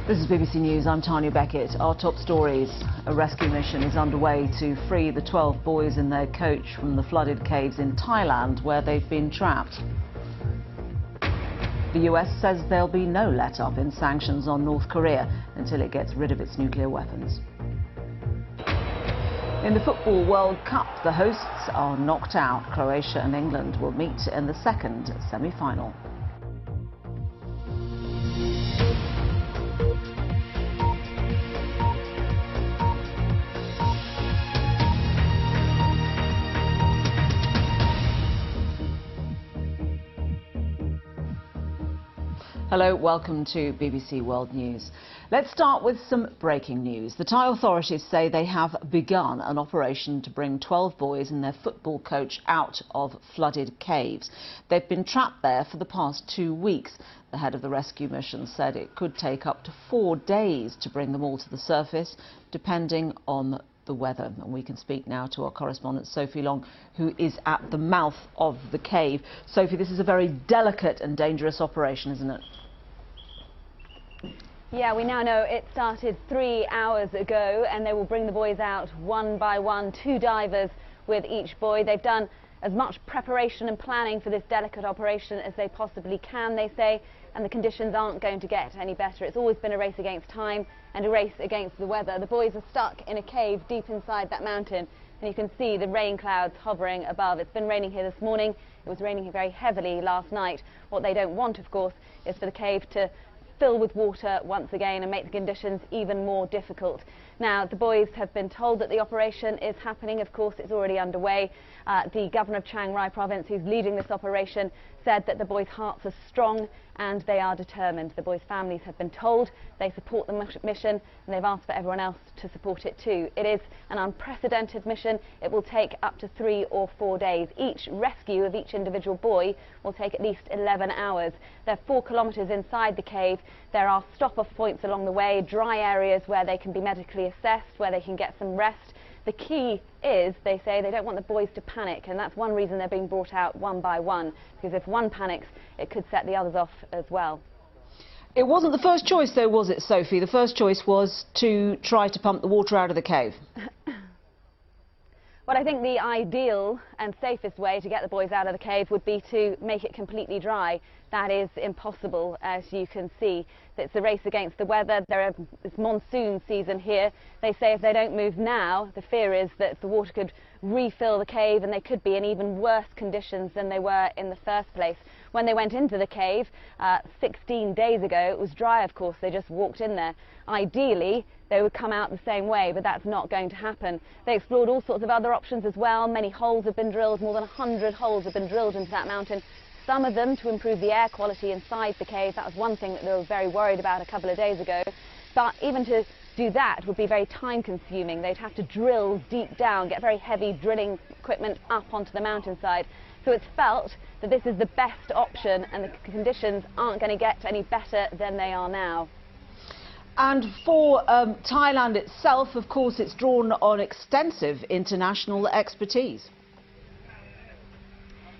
This is BBC News, I'm Tanya Beckett. Our top stories. A rescue mission is underway to free the 12 boys in their coach from the flooded caves in Thailand where they've been trapped. The US says there'll be no let-up in sanctions on North Korea until it gets rid of its nuclear weapons. In the Football World Cup, the hosts are knocked out. Croatia and England will meet in the second semi-final. Hello, welcome to BBC World News. Let's start with some breaking news. The Thai authorities say they have begun an operation to bring 12 boys and their football coach out of flooded caves. They've been trapped there for the past 2 weeks. The head of the rescue mission said it could take up to 4 days to bring them all to the surface, depending on the weather. And we can speak now to our correspondent Sophie Long, who is at the mouth of the cave. Sophie, this is a very delicate and dangerous operation, isn't it? Yeah, we now know it started 3 hours ago, and they will bring the boys out one by one, 2 divers with each boy. They've done as much preparation and planning for this delicate operation as they possibly can, they say, and the conditions aren't going to get any better. It's always been a race against time and a race against the weather. The boys are stuck in a cave deep inside that mountain, and you can see the rain clouds hovering above. It's been raining here this morning. It was raining very heavily last night. What they don't want, of course, is for the cave to fill with water once again and make the conditions even more difficult. Now, the boys have been told that the operation is happening. Of course, it's already underway. The governor of Chiang Rai province, who's leading this operation, said that the boys' hearts are strong and they are determined. The boys' families have been told they support the mission, and they've asked for everyone else to support it too. It is an unprecedented mission. It will take up to 3 or 4 days. Each rescue of each individual boy will take at least 11 hours. They're 4 kilometres inside the cave. There are stop-off points along the way, dry areas where they can be medically assessed, where they can get some rest. The key is, they say, they don't want the boys to panic, and that's one reason they're being brought out one by one, because if one panics, it could set the others off as well. It wasn't the first choice, though, was it, Sophie? The first choice was to try to pump the water out of the cave. Well, I think the ideal and safest way to get the boys out of the cave would be to make it completely dry. That is impossible, as you can see. It's a race against the weather. It's monsoon season here. They say if they don't move now, the fear is that the water could refill the cave and they could be in even worse conditions than they were in the first place. When they went into the cave 16 days ago, it was dry, of course. They just walked in there. Ideally, they would come out the same way, but that's not going to happen. They explored all sorts of other options as well. Many holes have been drilled. More than 100 holes have been drilled into that mountain. Some of them to improve the air quality inside the cave. That was one thing that they were very worried about a couple of days ago. But even to do that would be very time consuming. They'd have to drill deep down, get very heavy drilling equipment up onto the mountainside. So it's felt that this is the best option, and the conditions aren't going to get any better than they are now. And for Thailand itself, of course, it's drawn on extensive international expertise.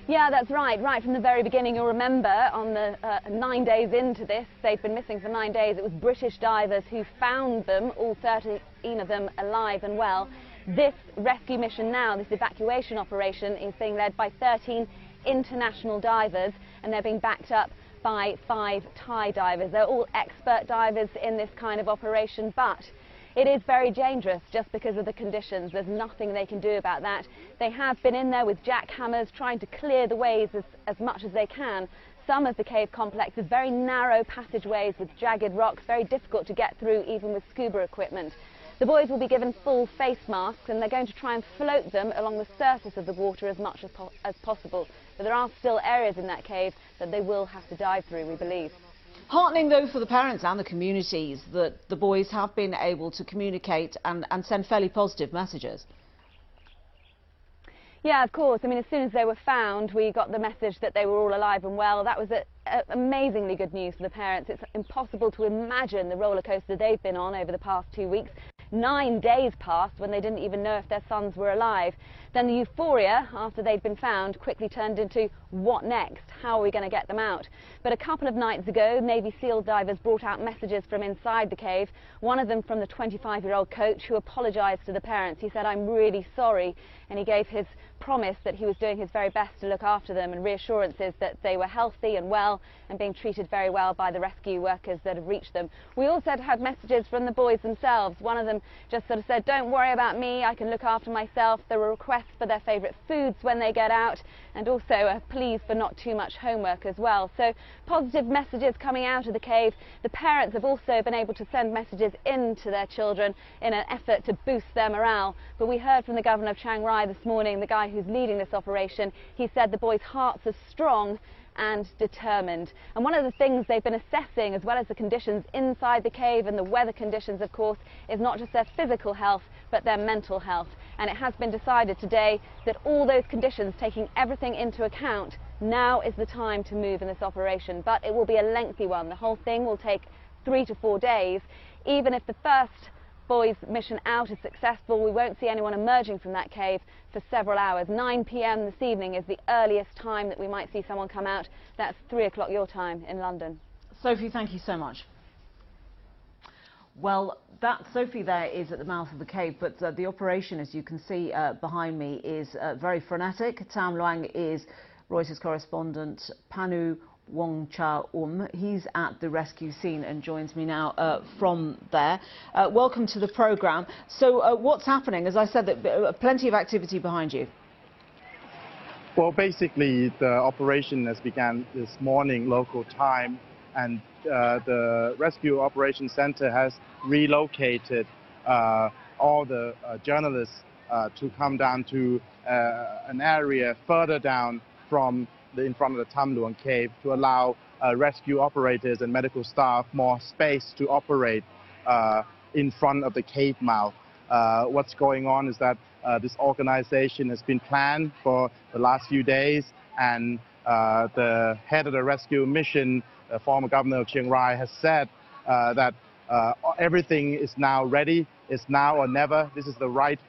Yeah, that's right. Right from the very beginning, you'll remember on the 9 days into this, they've been missing for 9 days. It was British divers who found them, all 13 of them alive and well. This rescue mission now, this evacuation operation, is being led by 13 international divers, and they're being backed up by 5 Thai divers. They're all expert divers in this kind of operation, but it is very dangerous just because of the conditions. There's nothing they can do about that. They have been in there with jackhammers trying to clear the ways as much as they can. Some of the cave complex is very narrow passageways with jagged rocks, very difficult to get through even with scuba equipment. The boys will be given full face masks, and they're going to try and float them along the surface of the water as much as possible. But there are still areas in that cave that they will have to dive through, we believe. Heartening, though, for the parents and the communities that the boys have been able to communicate and send fairly positive messages. Yeah, of course. I mean, as soon as they were found, we got the message that they were all alive and well. That was amazingly good news for the parents. It's impossible to imagine the roller coaster they've been on over the past 2 weeks. 9 days passed when they didn't even know if their sons were alive. Then the euphoria after they'd been found quickly turned into what next? How are we going to get them out? But a couple of nights ago, Navy SEAL divers brought out messages from inside the cave, one of them from the 25-year-old coach who apologised to the parents. He said, "I'm really sorry," and he gave his promise that he was doing his very best to look after them and reassurances that they were healthy and well and being treated very well by the rescue workers that have reached them. We also had messages from the boys themselves. One of them just sort of said, "Don't worry about me, I can look after myself." There were requests for their favourite foods when they get out, and also a plea for not too much homework as well. So positive messages coming out of the cave. The parents have also been able to send messages in to their children in an effort to boost their morale. But we heard from the governor of Chiang Rai this morning, the guy who's leading this operation. He said the boys' hearts are strong and determined. And one of the things they've been assessing, as well as the conditions inside the cave and the weather conditions, of course, is not just their physical health, but their mental health. And it has been decided today that all those conditions, taking everything into account, now is the time to move in this operation. But it will be a lengthy one. The whole thing will take 3 to 4 days. Even if the first boys' mission out is successful, we won't see anyone emerging from that cave for several hours. 9 p.m. this evening is the earliest time that we might see someone come out. That's 3 o'clock your time in London. Sophie, thank you so much. Well, that Sophie there is at the mouth of the cave, but the operation, as you can see behind me, is very frenetic. Tam Luang is Reuters correspondent. Panu Wongcha he's at the rescue scene and joins me now from there. Welcome to the programme. So what's happening? As I said, plenty of activity behind you. Well, basically the operation has begun this morning local time, and the Rescue Operations Center has relocated all the journalists to come down to an area further down from in front of the Tam Luang cave to allow rescue operators and medical staff more space to operate in front of the cave mouth. What's going on is that this organization has been planned for the last few days, and the head of the rescue mission, the former governor of Chiang Rai, has said that everything is now ready. It's now or never. This is the right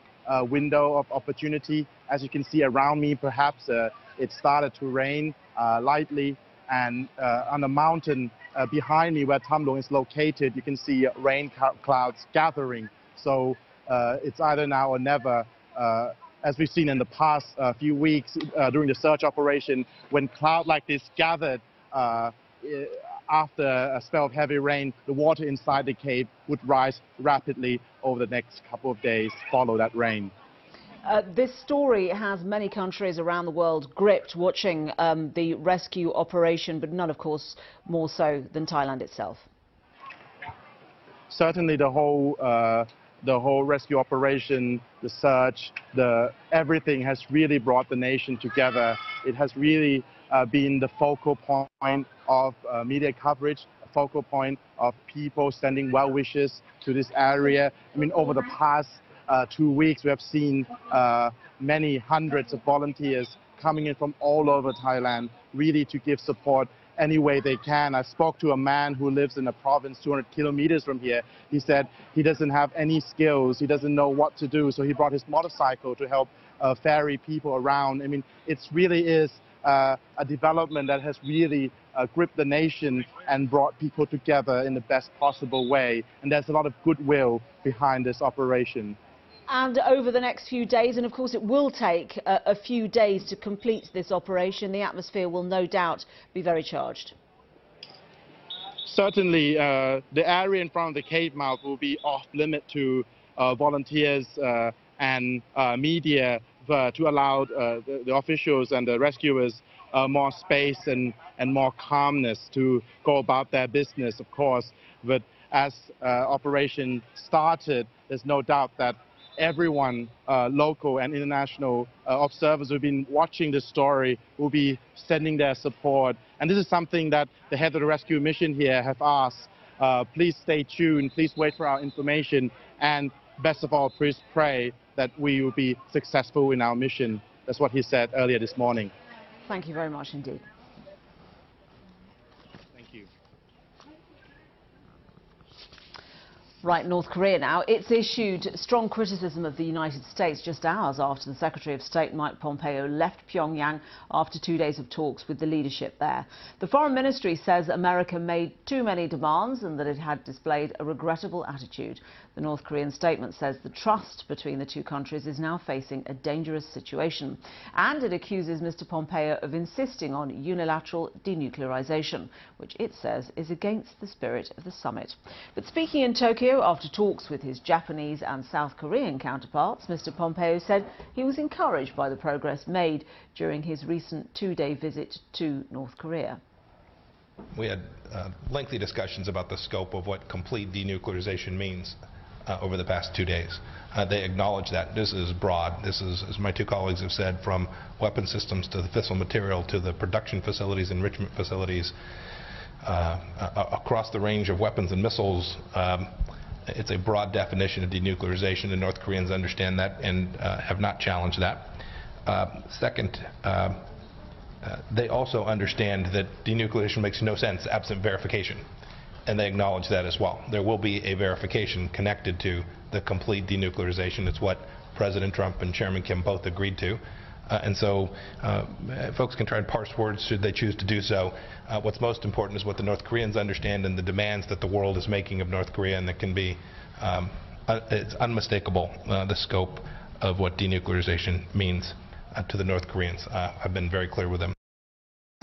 window of opportunity. As you can see around me, perhaps it started to rain lightly, and on the mountain behind me where Tam Luang is located, you can see rain clouds gathering. So it's either now or never. As we've seen in the past few weeks during the search operation, when clouds like this gathered after a spell of heavy rain, the water inside the cave would rise rapidly over the next couple of days, follow that rain. This story has many countries around the world gripped watching the rescue operation, but none, of course, more so than Thailand itself. Certainly the whole rescue operation, the search, everything has really brought the nation together. It has really been the focal point of media coverage, a focal point of people sending well wishes to this area. I mean, over the past 2 weeks, we have seen many hundreds of volunteers coming in from all over Thailand, really to give support any way they can. I spoke to a man who lives in a province 200 kilometers from here. He said he doesn't have any skills, he doesn't know what to do, so he brought his motorcycle to help ferry people around. I mean, it really is a development that has really gripped the nation and brought people together in the best possible way. And there's a lot of goodwill behind this operation. And over the next few days, and of course it will take a few days to complete this operation, the atmosphere will no doubt be very charged. Certainly, the area in front of the cave mouth will be off limit to volunteers and media to allow the officials and the rescuers more space and more calmness to go about their business, of course. But as operation started, there's no doubt that everyone, local and international observers who've been watching this story, will be sending their support. And this is something that the head of the rescue mission here have asked. Please stay tuned, please wait for our information, and best of all, please pray that we will be successful in our mission. That's what he said earlier this morning. Thank you very much indeed. Thank you. Right, North Korea now. It's issued strong criticism of the United States just hours after the Secretary of State Mike Pompeo left Pyongyang after 2 days of talks with the leadership there. The Foreign Ministry says America made too many demands and that it had displayed a regrettable attitude. The North Korean statement says the trust between the two countries is now facing a dangerous situation. And it accuses Mr. Pompeo of insisting on unilateral denuclearization, which it says is against the spirit of the summit. But speaking in Tokyo, after talks with his Japanese and South Korean counterparts, Mr. Pompeo said he was encouraged by the progress made during his recent 2-day visit to North Korea. We had lengthy discussions about the scope of what complete denuclearization means over the past 2 days. They acknowledge that this is broad. This is, as my two colleagues have said, from weapon systems to the fissile material to the production facilities, enrichment facilities, across the range of weapons and missiles. It's a broad definition of denuclearization, and North Koreans understand that and have not challenged that. Second, they also understand that denuclearization makes no sense absent verification, and they acknowledge that as well. There will be a verification connected to the complete denuclearization. It's what President Trump and Chairman Kim both agreed to. And so folks can try and parse words should they choose to do so. What's most important is what the North Koreans understand and the demands that the world is making of North Korea, and that can be, it's unmistakable, the scope of what denuclearization means to the North Koreans. I've been very clear with them.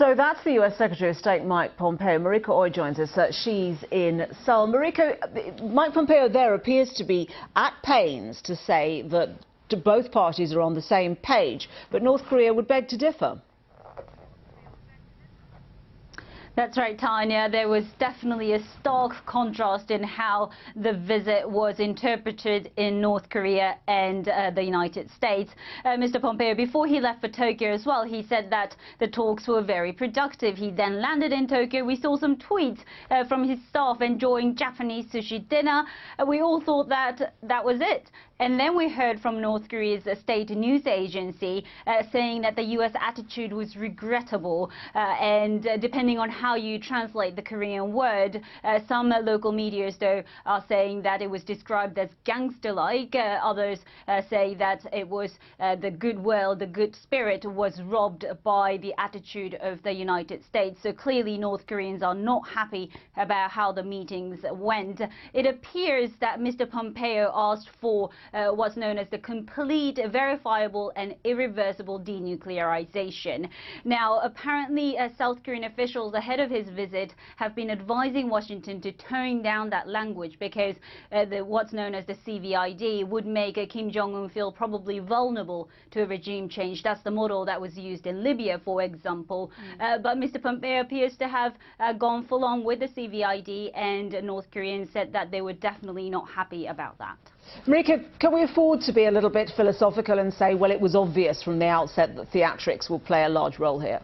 So that's the US Secretary of State Mike Pompeo. Marika Oy joins us. She's in Seoul. Marika, Mike Pompeo there appears to be at pains to say that both parties are on the same page, but North Korea would beg to differ. That's right, Tanya. There was definitely a stark contrast in how the visit was interpreted in North Korea and the United States. Mr. Pompeo, before he left for Tokyo as well, he said that the talks were very productive. He then landed in Tokyo. We saw some tweets from his staff enjoying Japanese sushi dinner. We all thought that that was it. And then we heard from North Korea's state news agency saying that the U.S. attitude was regrettable. And depending on how you translate the Korean word, some local media, though, are saying that it was described as gangster-like. Others say that it was the goodwill, the good spirit was robbed by the attitude of the United States. So clearly North Koreans are not happy about how the meetings went. It appears that Mr. Pompeo asked for what's known as the complete, verifiable and irreversible denuclearization. Now, apparently South Korean officials ahead of his visit have been advising Washington to tone down that language because what's known as the CVID would make Kim Jong-un feel probably vulnerable to a regime change. That's the model that was used in Libya, for example. But Mr. Pompeo appears to have gone full on with the CVID, and North Koreans said that they were definitely not happy about that. Marika, can we afford to be a little bit philosophical and say, well, it was obvious from the outset that theatrics will play a large role here?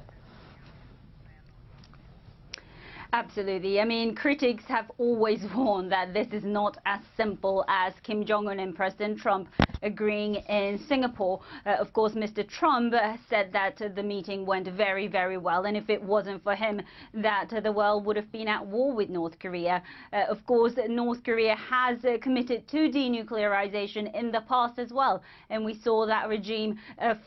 Absolutely. I mean, critics have always warned that this is not as simple as Kim Jong-un and President Trump agreeing in Singapore. Of course, Mr. Trump said that the meeting went very, very well, and if it wasn't for him, that the world would have been at war with North Korea. Of course, North Korea has committed to denuclearization in the past as well, and we saw that regime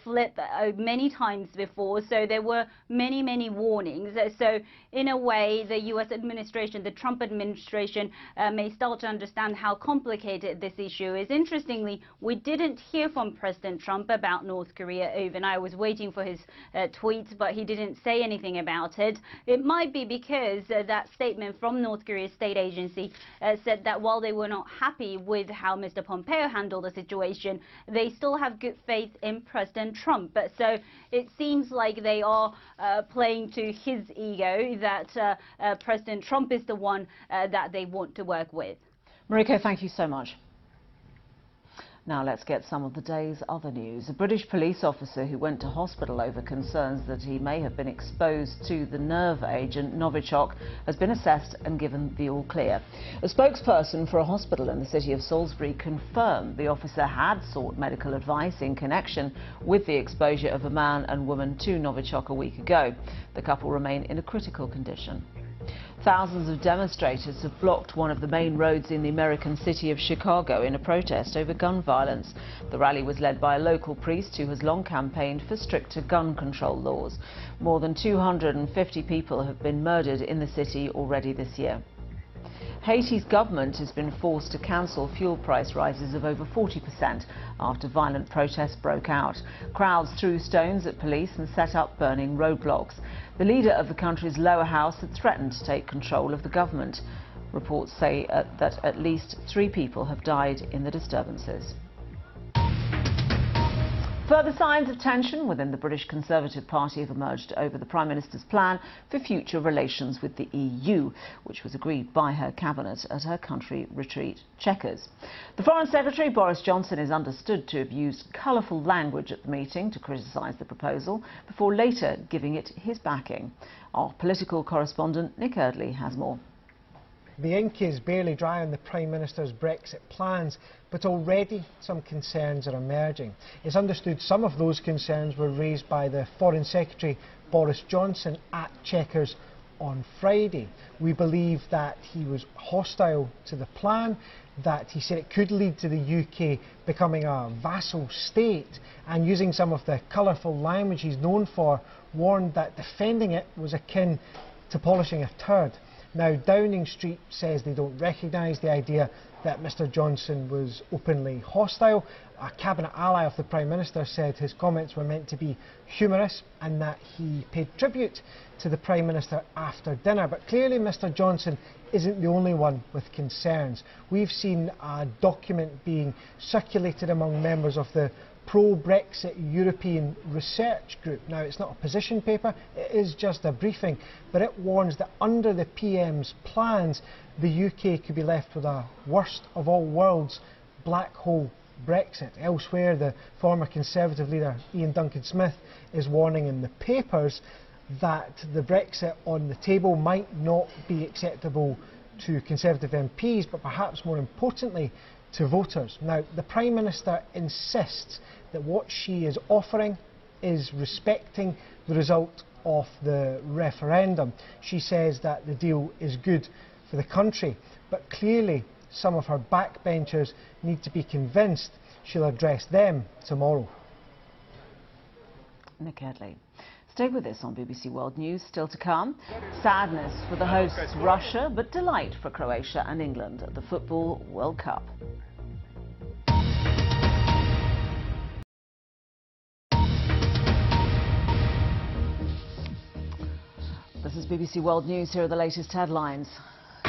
flip many times before, so there were many, many warnings. So in a way, the U.S. administration, the Trump administration, may start to understand how complicated this issue is. Interestingly, we didn't hear from President Trump about North Korea overnight. I was waiting for his tweets, but he didn't say anything about it. It might be because that statement from North Korea's state agency said that while they were not happy with how Mr. Pompeo handled the situation, they still have good faith in President Trump. So it seems like they are playing to his ego, that President Trump is the one that they want to work with. Marika, thank you so much. Now let's get some of the day's other news. A British police officer who went to hospital over concerns that he may have been exposed to the nerve agent Novichok has been assessed and given the all clear. A spokesperson for a hospital in the city of Salisbury confirmed the officer had sought medical advice in connection with the exposure of a man and woman to Novichok a week ago. The couple remain in a critical condition. Thousands of demonstrators have blocked one of the main roads in the American city of Chicago in a protest over gun violence. The rally was led by a local priest who has long campaigned for stricter gun control laws. More than 250 people have been murdered in the city already this year. Haiti's government has been forced to cancel fuel price rises of over 40% after violent protests broke out. Crowds threw stones at police and set up burning roadblocks. The leader of the country's lower house had threatened to take control of the government. Reports say that at least 3 people have died in the disturbances. Further signs of tension within the British Conservative Party have emerged over the Prime Minister's plan for future relations with the EU, which was agreed by her cabinet at her country retreat, Chequers. The Foreign Secretary, Boris Johnson, is understood to have used colourful language at the meeting to criticise the proposal before later giving it his backing. Our political correspondent Nick Eardley has more. The ink is barely dry on the Prime Minister's Brexit plans, but already some concerns are emerging. It's understood some of those concerns were raised by the Foreign Secretary Boris Johnson at Chequers on Friday. We believe that he was hostile to the plan, that he said it could lead to the UK becoming a vassal state, and using some of the colourful language he's known for, warned that defending it was akin to polishing a turd. Now, Downing Street says they don't recognise the idea that Mr Johnson was openly hostile. A cabinet ally of the Prime Minister said his comments were meant to be humorous and that he paid tribute to the Prime Minister after dinner. But clearly Mr Johnson isn't the only one with concerns. We've seen a document being circulated among members of the pro-Brexit European Research Group. Now, it's not a position paper, it is just a briefing, but it warns that under the PM's plans, the UK could be left with a worst of all worlds black hole Brexit. Elsewhere, the former Conservative leader Ian Duncan Smith is warning in the papers that the Brexit on the table might not be acceptable to Conservative MPs, but perhaps more importantly to voters. Now, the Prime Minister insists that what she is offering is respecting the result of the referendum. She says that the deal is good for the country, but clearly some of her backbenchers need to be convinced. She'll address them tomorrow. Nick Eardley. Stay with us on BBC World News. Still to come, sadness for the hosts Russia, but delight for Croatia and England at the Football World Cup. This is BBC World News. Here are the latest headlines.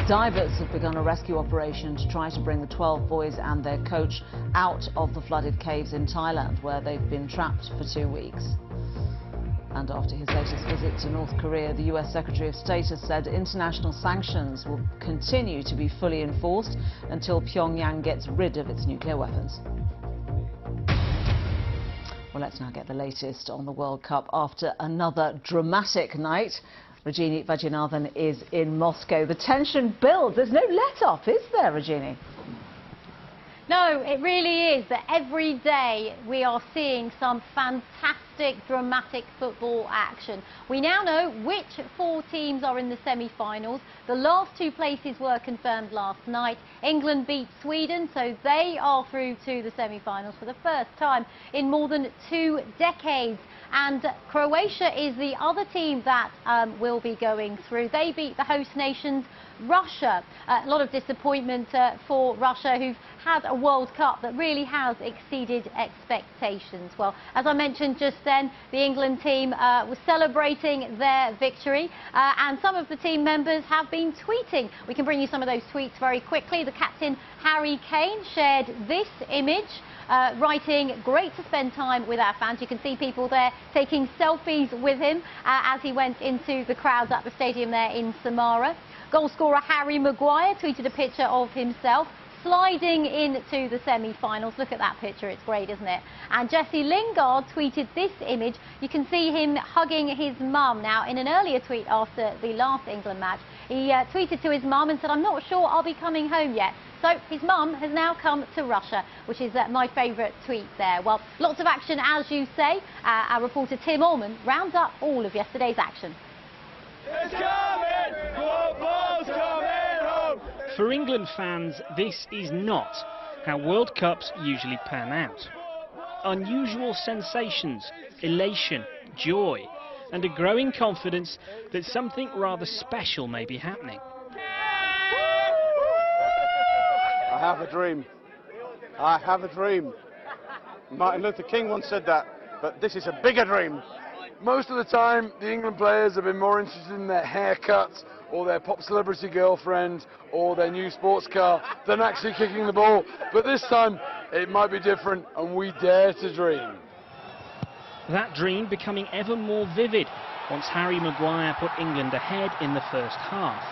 Divers have begun a rescue operation to try to bring the 12 boys and their coach out of the flooded caves in Thailand, where they've been trapped for 2 weeks. And after his latest visit to North Korea, the US Secretary of State has said international sanctions will continue to be fully enforced until Pyongyang gets rid of its nuclear weapons. Well, let's now get the latest on the World Cup after another dramatic night. Rajini Vaidyanathan is in Moscow. The tension builds. There's no let-off, is there, Rajini? No, it really is that every day we are seeing some fantastic, dramatic football action. We now know which 4 teams are in the semi-finals. The last 2 places were confirmed last night. England beat Sweden, so they are through to the semi-finals for the first time in more than 2 decades. And Croatia is the other team that will be going through. They beat the host nations, Russia. A lot of disappointment for Russia, who've had a World Cup that really has exceeded expectations. Well, as I mentioned just then, the England team was celebrating their victory, and some of the team members have been tweeting. We can bring you some of those tweets very quickly. The captain, Harry Kane, shared this image, writing, "Great to spend time with our fans." You can see people there taking selfies with him as he went into the crowds at the stadium there in Samara. Goalscorer Harry Maguire tweeted a picture of himself sliding into the semi-finals. Look at that picture, it's great, isn't it? And Jesse Lingard tweeted this image. You can see him hugging his mum. Now, in an earlier tweet after the last England match, he tweeted to his mum and said, "I'm not sure I'll be coming home yet." So his mum has now come to Russia, which is my favourite tweet there. Well, lots of action, as you say. Our reporter Tim Allman rounds up all of yesterday's action. It's coming! Football's coming home! For England fans, this is not how World Cups usually pan out. Unusual sensations, elation, joy, and a growing confidence that something rather special may be happening. I have a dream. I have a dream. Martin Luther King once said that, but this is a bigger dream. Most of the time, the England players have been more interested in their haircuts or their pop celebrity girlfriend or their new sports car than actually kicking the ball. But this time, it might be different, and we dare to dream. That dream becoming ever more vivid once Harry Maguire put England ahead in the first half.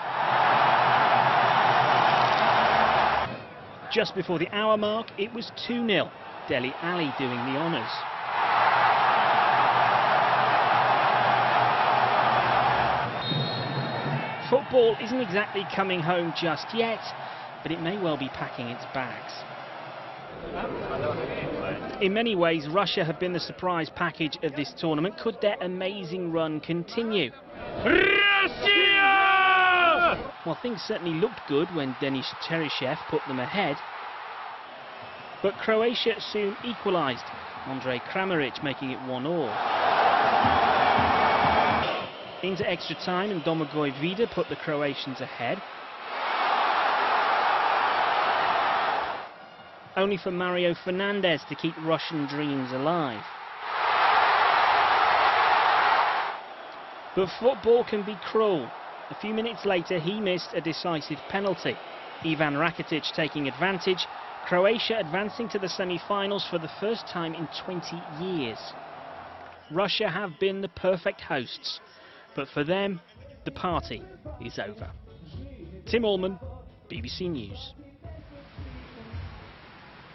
Just before the hour mark, it was 2-0. Dele Alli doing the honours. Football isn't exactly coming home just yet, but it may well be packing its bags. In many ways, Russia have been the surprise package of this tournament. Could their amazing run continue? Russia! Well, things certainly looked good when Denis Cheryshev put them ahead. But Croatia soon equalised, Andrej Kramaric making it 1-1. Into extra time and Domagoj Vida put the Croatians ahead. Only for Mario Fernandes to keep Russian dreams alive. But football can be cruel. A few minutes later he missed a decisive penalty. Ivan Rakitic taking advantage, Croatia advancing to the semi-finals for the first time in 20 years. Russia have been the perfect hosts, but for them, the party is over. Tim Allman, BBC News.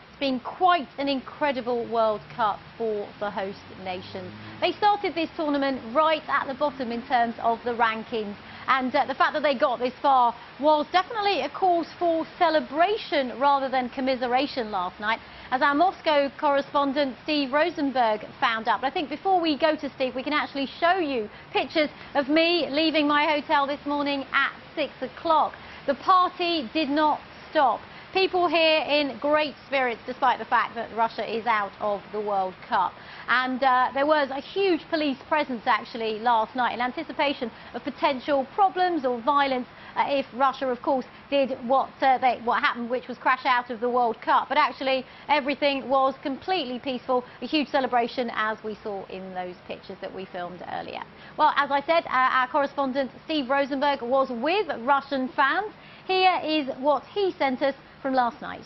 It's been quite an incredible World Cup for the host nations. They started this tournament right at the bottom in terms of the rankings, and the fact that they got this far was definitely a cause for celebration rather than commiseration last night, as our Moscow correspondent Steve Rosenberg found out. But I think before we go to Steve, we can actually show you pictures of me leaving my hotel this morning at 6 o'clock. The party did not stop. People here in great spirits despite the fact that Russia is out of the World Cup. And there was a huge police presence actually last night in anticipation of potential problems or violence if Russia, of course, did what happened, which was crash out of the World Cup. But actually everything was completely peaceful, a huge celebration as we saw in those pictures that we filmed earlier. Well, as I said, our correspondent Steve Rosenberg was with Russian fans. Here is what he sent us from last night.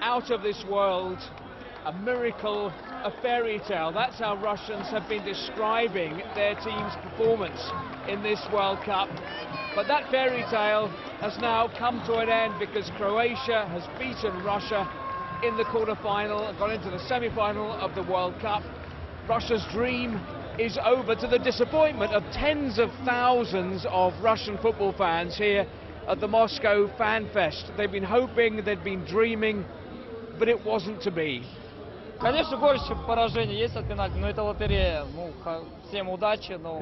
Out of this world, a miracle, a fairy tale. That's how Russians have been describing their team's performance in this World Cup. But that fairy tale has now come to an end because Croatia has beaten Russia in the quarter-final and gone into the semi-final of the World Cup. Russia's dream is over, to the disappointment of tens of thousands of Russian football fans here at the Moscow Fan Fest. They've been hoping, they've been dreaming, but it wasn't to be. Конечно, горечь поражения есть от пенальти, но это лотерея. Ну, всем удачи, но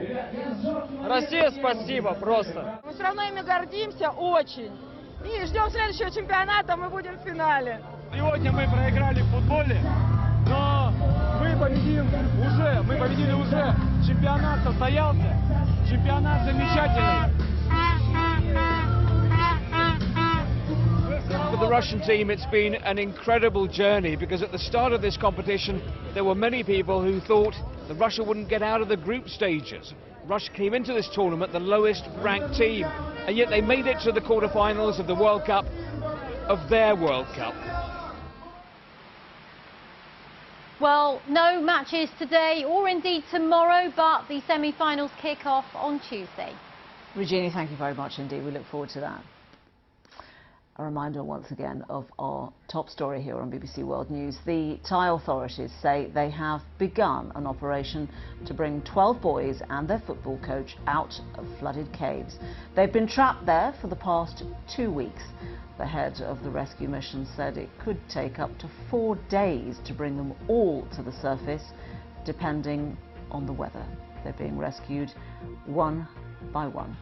Россия, спасибо, просто. Мы все равно ими гордимся очень. И ждем следующего чемпионата, мы будем в финале. Сегодня мы проиграли в футболе, но мы победили уже. Чемпионат состоялся, чемпионат замечательный. For the Russian team, it's been an incredible journey because at the start of this competition, there were many people who thought that Russia wouldn't get out of the group stages. Russia came into this tournament the lowest ranked team, and yet they made it to the quarter-finals of the World Cup, of their World Cup. Well, no matches today or indeed tomorrow, but the semi-finals kick off on Tuesday. Regina, thank you very much indeed. We look forward to that. A reminder once again of our top story here on BBC World News. The Thai authorities say they have begun an operation to bring 12 boys and their football coach out of flooded caves. They've been trapped there for the past 2 weeks. The head of the rescue mission said it could take up to 4 days to bring them all to the surface, depending on the weather. They're being rescued one by one.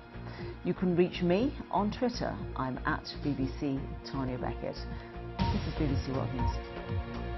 You can reach me on Twitter. I'm at BBC Tanya Beckett. This is BBC World News.